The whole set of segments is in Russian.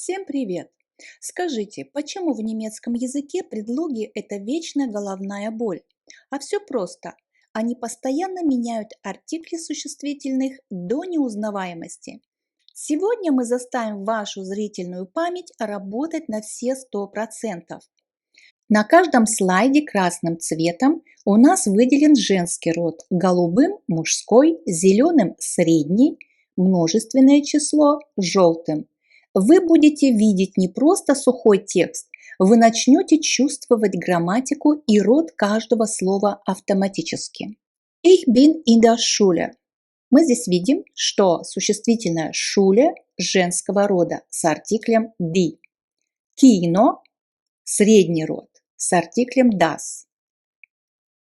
Всем привет! Скажите, почему в немецком языке предлоги– это вечная головная боль? А все просто. Они постоянно меняют артикли существительных до неузнаваемости. Сегодня мы заставим вашу зрительную память работать на все 100%. На каждом слайде красным цветом у нас выделен женский род, голубым– мужской, зеленым– средний, множественное число– желтым. Вы будете видеть не просто сухой текст, вы начнете чувствовать грамматику и род каждого слова автоматически. Ich bin in der Schule. Мы здесь видим, что существительное Schule женского рода с артиклем die. Кино средний род с артиклем das.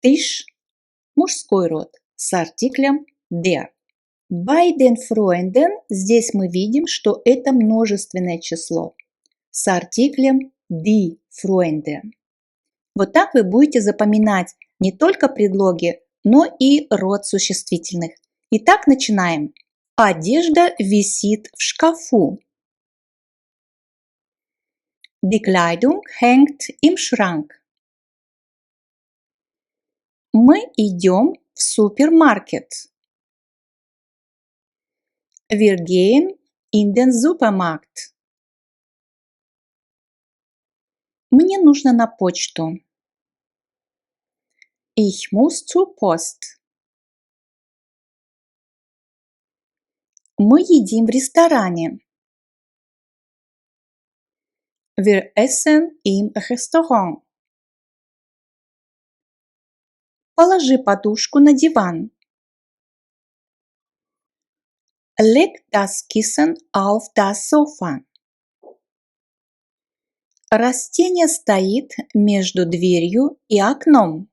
Tisch мужской род с артиклем der. Bei den Freunden здесь мы видим, что это множественное число с артиклем die Freunde. Вот так вы будете запоминать не только предлоги, но и род существительных. Итак, начинаем. Одежда висит в шкафу. Die Kleidung hängt im Schrank. Мы идем в супермаркет. Wir gehen in den Supermarkt. Мне нужно на почту. Ich muss zur Post. Мы едим в ресторане. Wir essen im Restaurant. Положи подушку на диван. Leg das Kissen auf das Sofa. Растение стоит между дверью и окном.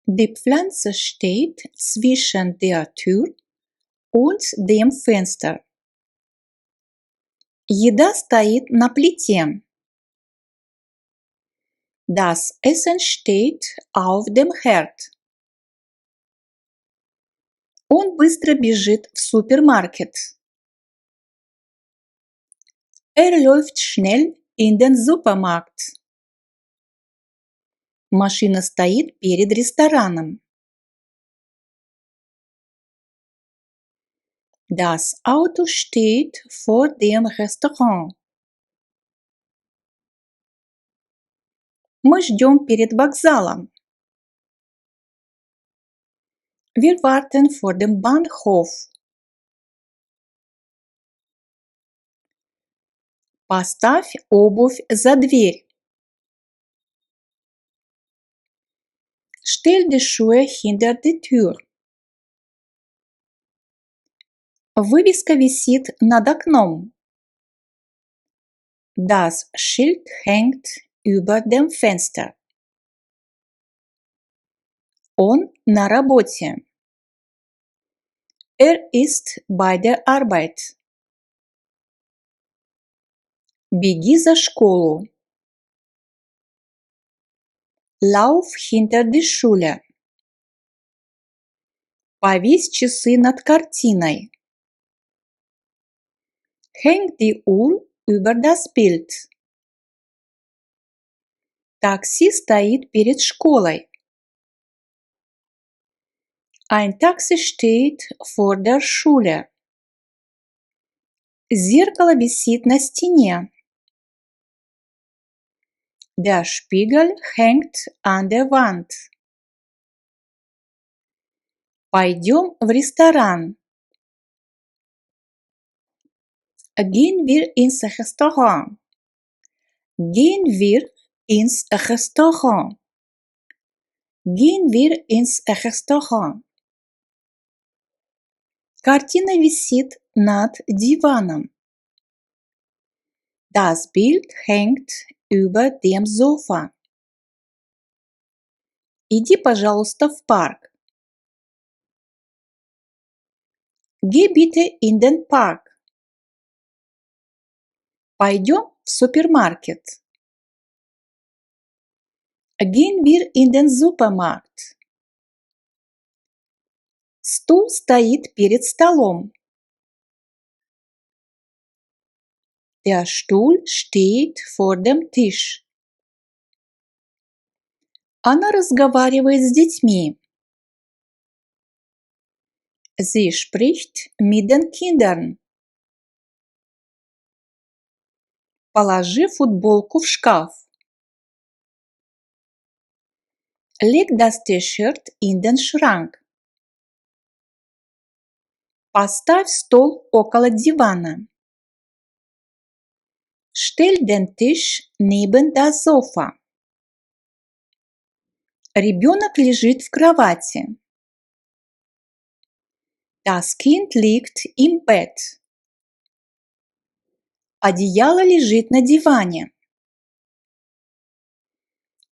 Die Pflanze steht zwischen der Tür und dem Fenster. Еда стоит на плите. Das Essen steht auf dem Herd. Он быстро бежит в супермаркет. Läuft schnell in den Supermarkt. Машина стоит перед рестораном. Das Auto steht vor dem Restaurant. Мы ждем перед вокзалом. Wir warten vor dem Bahnhof. Поставь обувь за дверь. Stell die Schuhe hinter die Tür. Вывеска висит над окном. Das Schild hängt über dem Fenster. Он на работе. Ist bei der Arbeit. Беги за школу. Lauf hinter die Schule. Повесь часы над картиной. Häng die Uhr über das Bild. Такси стоит перед школой. Ein Taxi steht vor der Schule. Зеркало висит на стене. Der Spiegel hängt an der Wand. Пойдем в ресторан. Gehen wir ins Restaurant. Gehen wir ins Restaurant. Gehen wir ins Restaurant. Картина висит над диваном. Das Bild hängt über dem Sofa. Иди, пожалуйста, в парк. Geh bitte in den Park. Пойдем в супермаркет. Gehen wir in den Supermarkt. Стул стоит перед столом. Der Stuhl steht vor dem Tisch. Она разговаривает с детьми. Sie spricht mit den Kindern. Положи футболку в шкаф. Leg das T-Shirt in den Schrank. Поставь стол около дивана. Stell den Tisch neben das Sofa. Ребенок лежит в кровати. Das Kind liegt im Bett. Одеяло лежит на диване.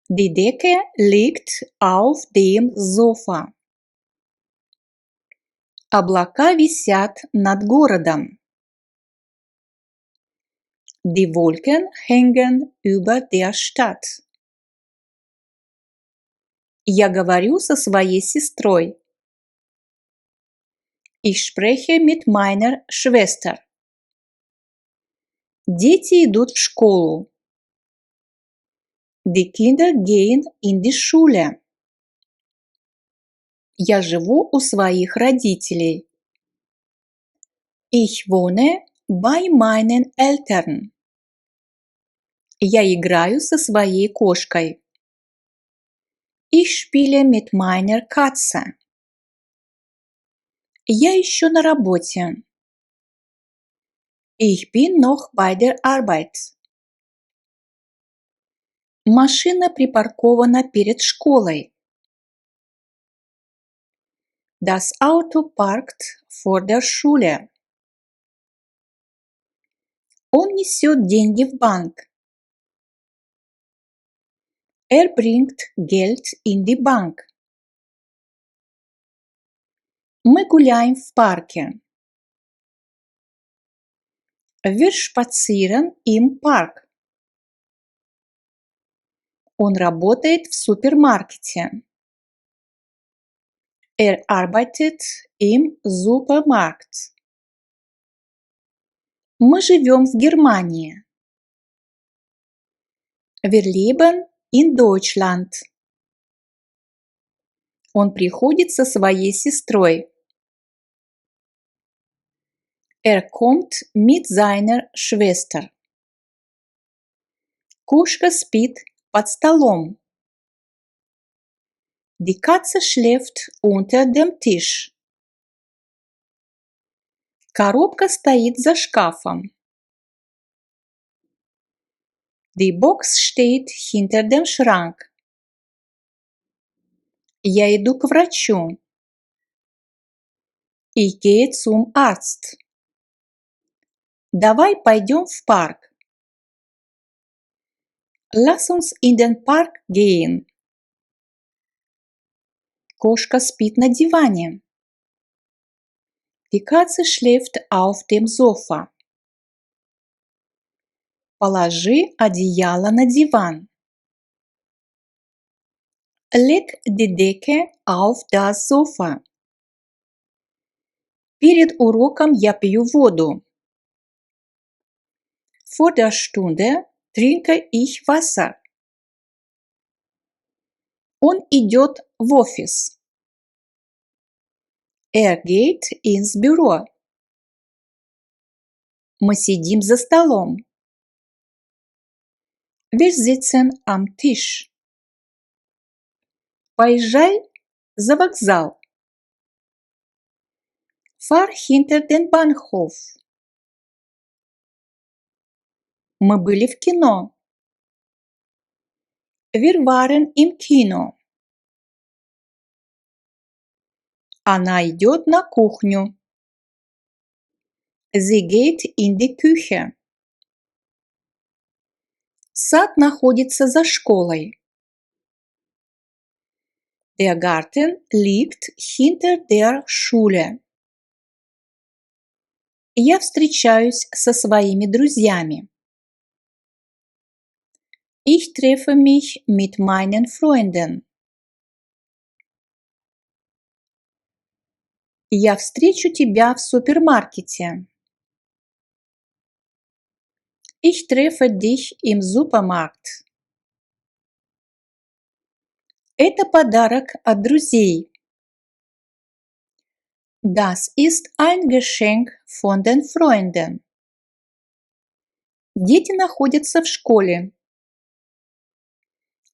Die Decke liegt auf dem Sofa. Облака висят над городом. Die Wolken hängen über der Stadt. Я говорю со своей сестрой. Ich spreche mit meiner Schwester. Дети идут в школу. Die Kinder gehen in die Schule. Я живу у своих родителей. Ich wohne bei meinen Eltern. Я играю со своей кошкой. Ich spiele mit meiner Katze. Я еще на работе. Ich bin noch bei der Arbeit. Машина припаркована перед школой. Das Auto parkt vor der Schule. Он несет деньги в банк. Bringt Geld in die Bank. Мы гуляем в парке. Wir spazieren im Park. Он работает в супермаркете. Arbeitet im Supermarkt. Мы живем в Германии. Wir leben in Deutschland. Он приходит со своей сестрой. Kommt mit seiner Schwester. Кошка спит под столом. Die Katze schläft unter dem Tisch. Коробка стоит за шкафом. Die Box steht hinter dem Schrank. Я иду к врачу. Ich gehe zum Arzt. Давай пойдем в парк. Lass uns in den Park gehen. Кошка спит на диване. Die Katze schläft auf dem Sofa. Положи одеяло на диван. Leg die Decke auf das Sofa. Перед уроком я пью воду. Vor der Stunde trinke ich Wasser. Он идет в офис. Geht ins Büro. Мы сидим за столом. Wir sitzen am Tisch. Поезжай за вокзал. Fahr hinter den Bahnhof. Мы были в кино. Wir waren im Kino. Она идет на кухню. Sie geht in die Küche. Сад находится за школой. Der Garten liegt hinter der Schule. Я встречаюсь со своими друзьями. Ich treffe mich mit meinen Freunden. Я встречу тебя в супермаркете. Ich treffe dich im Supermarkt. Это подарок от друзей. Das ist ein Geschenk von den Freunden. Дети находятся в школе.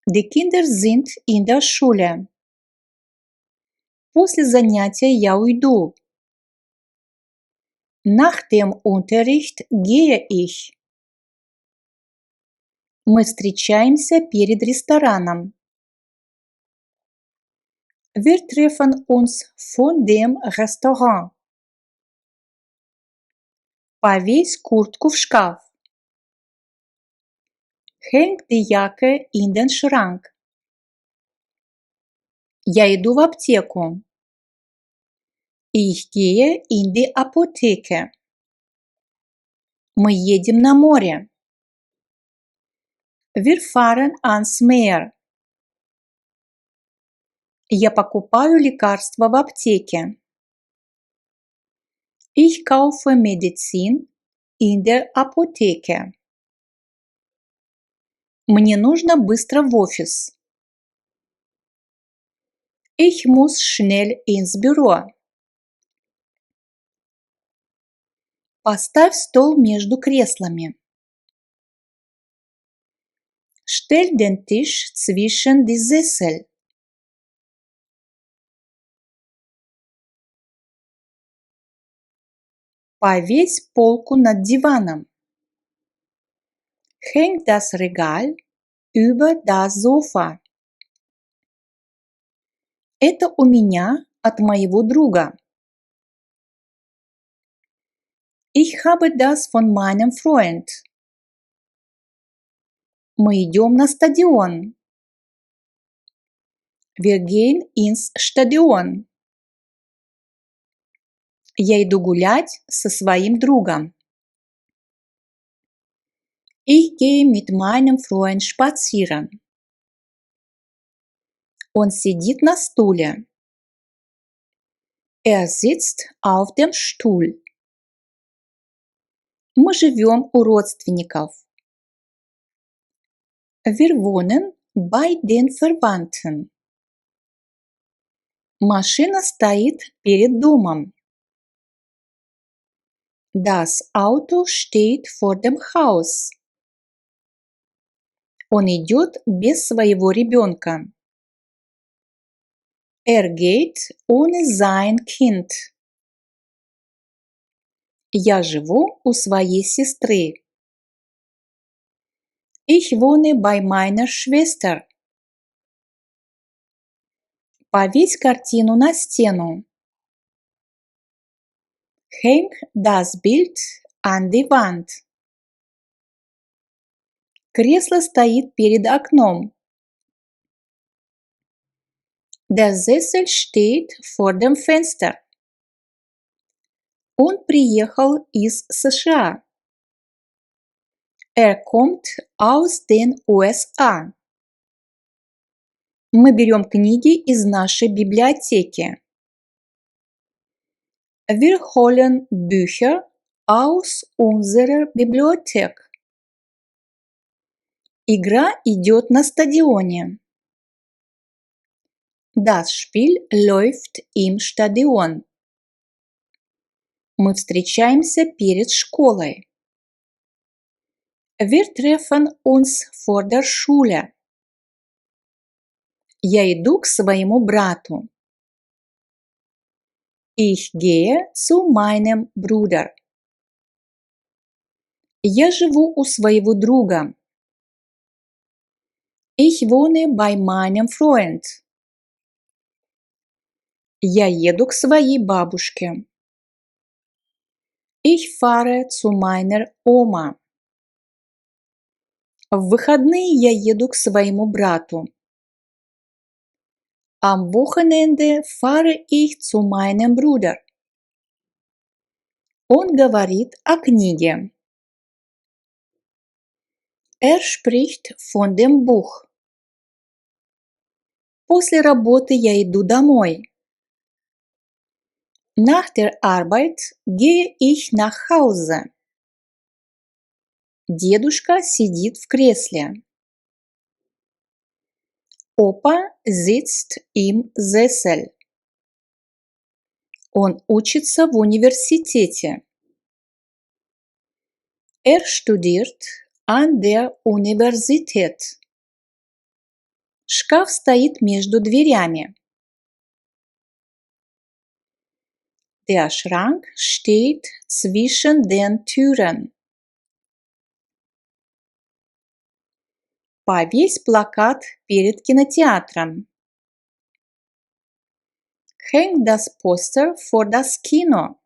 Die Kinder sind in der Schule. После занятия я уйду. Nach dem Unterricht gehe ich. Мы встречаемся перед рестораном. Wir treffen uns vor dem Restaurant. Повесь куртку в шкаф. Häng die Jacke in den Schrank. Я иду в аптеку. Ich gehe in die Apotheke. Мы едем на море. Wir fahren ans Meer. Я покупаю лекарства в аптеке. Ich kaufe Medizin in der Apotheke. Мне нужно быстро в офис. Ich muss schnell ins Büro. Поставь стол между креслами. Stell den Tisch zwischen die Sessel. Повесь полку над диваном. Häng das Regal über das Sofa. Это у меня от моего друга. Ich habe das von meinem Freund. Мы идем на стадион. Wir gehen ins Stadion. Я иду гулять со своим другом. Ich gehe mit meinem Freund spazieren. Он сидит на стуле. Er sitzt auf dem Stuhl. Мы живем у родственников. Wir wohnen bei den Verwandten. Машина стоит перед домом. Das Auto steht vor dem Haus. Он идет без своего ребенка. Er geht ohne sein Kind. Я живу у своей сестры. Ich wohne bei meiner Schwester. Повесь картину на стену. Häng das Bild an die Wand. Кресло стоит перед окном. Der Sessel steht vor dem Fenster. Он приехал из США. Er kommt aus den USA. Мы берем книги из нашей библиотеки. Wir holen Bücher aus unserer Bibliothek. Игра идет на стадионе. Das Spiel läuft im Stadion. Мы встречаемся перед школой. Wir treffen uns vor der Schule. Я иду к своему брату. Ich gehe zu meinem Bruder. Я живу у своего друга. Ich wohne bei meinem Freund. Я еду к своей бабушке. Ich fahre zu meiner Oma. В выходные я еду к своему брату. Am Wochenende fahre ich zu meinem Bruder. Он говорит о книге. Er spricht von dem Buch. После работы я иду домой. Nach der Arbeit gehe ich nach Hause. Дедушка сидит в кресле. Opa sitzt im Sessel. Он учится в университете. Studiert an der Universität. Шкаф стоит между дверями. Der Schrank steht zwischen den Türen. Повесь плакат перед кинотеатром. Häng das Poster vor das Kino.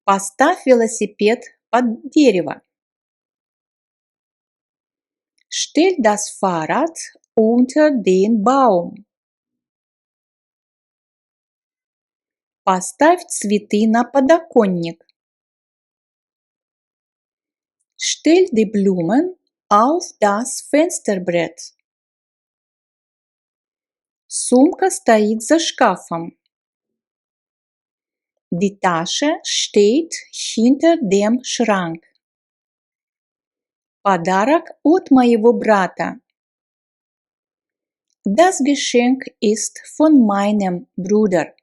Поставь велосипед под дерево. Stell das Fahrrad unter den Baum. Поставь цветы на подоконник. Stell die Blumen auf das Fensterbrett. Сумка стоит за шкафом. Die Tasche steht hinter dem Schrank. Подарок от моего брата. Das Geschenk ist von meinem Bruder.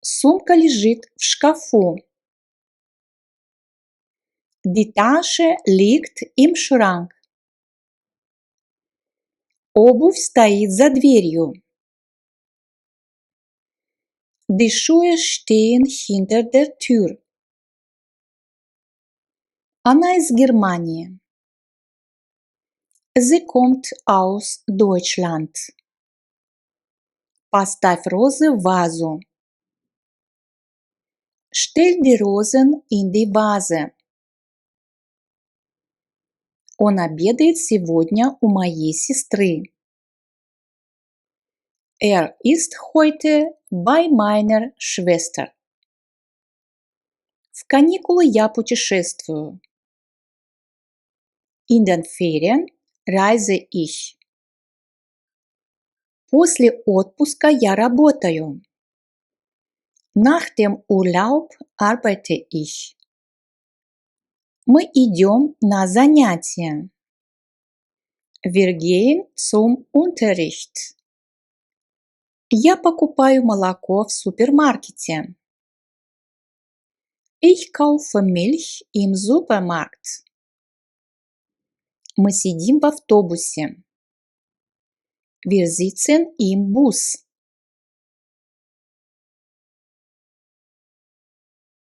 Сумка лежит в шкафу. Die Tasche liegt im Schrank. Обувь стоит за дверью. Die Schuhe stehen hinter der Tür. Она из Германии. Sie kommt aus Deutschland. Поставь розы в вазу. Stell die Rosen in die Vase. Он обедает сегодня у моей сестры. Ist heute bei meiner Schwester. В каникулы я путешествую. In den Ferien reise ich. После отпуска я работаю. Nach dem Urlaub arbeite ich. Мы идем на занятия. Wir gehen zum Unterricht. Я покупаю молоко в супермаркете. Ich kaufe Milch im Supermarkt. Мы сидим в автобусе. Wir sitzen im Bus.